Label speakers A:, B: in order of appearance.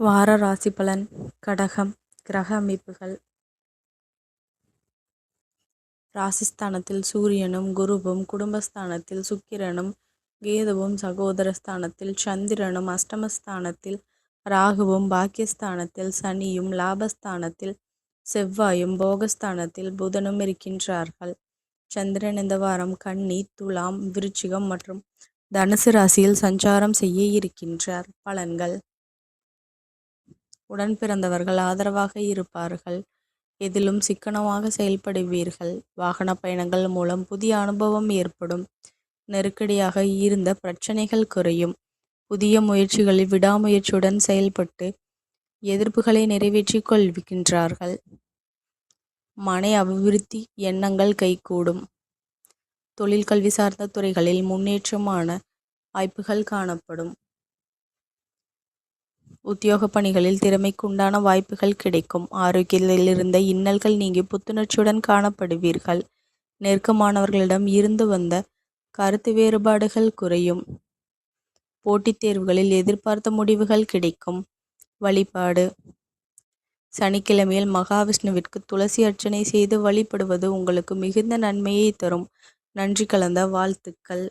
A: வார ராசி பலன். கடகம். கிரக அமைப்புகள். ராசிஸ்தானத்தில் சூரியனும் குருவும், குடும்பஸ்தானத்தில் சுக்கிரனும் கேதுவும், சகோதரஸ்தானத்தில் சந்திரனும், அஷ்டமஸ்தானத்தில் ராகுவும், பாக்கியஸ்தானத்தில் சனியும், லாபஸ்தானத்தில் செவ்வாயும், போகஸ்தானத்தில் புதனும் இருக்கின்றார்கள். சந்திரன் இந்த வாரம் கன்னி, துலாம், விருச்சிகம் மற்றும் தனுசு ராசியில் சஞ்சாரம் செய்ய இருக்கின்றார். பலன்கள். உடன் பிறந்தவர்கள் ஆதரவாக இருப்பார்கள். எதிலும் சிக்கனமாக செயல்படுவீர்கள். வாகன பயணங்கள் மூலம் புதிய அனுபவம் ஏற்படும். நெருக்கடியாக இருந்த பிரச்சனைகள் குறையும். புதிய முயற்சிகளில் விடாமுயற்சியுடன் செயல்பட்டு எதிர்ப்புகளை நிறைவேற்றிக் கொள்கின்றார்கள். மனை அபிவிருத்தி எண்ணங்கள் கைகூடும். தொழில் கல்வி சார்ந்த துறைகளில் முன்னேற்றமான வாய்ப்புகள் காணப்படும். உத்தியோக பணிகளில் திறமைக்கு உண்டான வாய்ப்புகள் கிடைக்கும். ஆரோக்கியத்தில் இருந்த இன்னல்கள் நீங்கி புத்துணர்ச்சியுடன் காணப்படுவீர்கள். நெருக்கமானவர்களிடம் இருந்து வந்த கருத்து வேறுபாடுகள் குறையும். போட்டித் தேர்வுகளில் எதிர்பார்த்த முடிவுகள் கிடைக்கும். வழிபாடு. சனிக்கிழமையில் மகாவிஷ்ணுவிற்கு துளசி அர்ச்சனை செய்து வழிபடுவது உங்களுக்கு மிகுந்த நன்மையை தரும். நன்றி கலந்த வாழ்த்துக்கள்.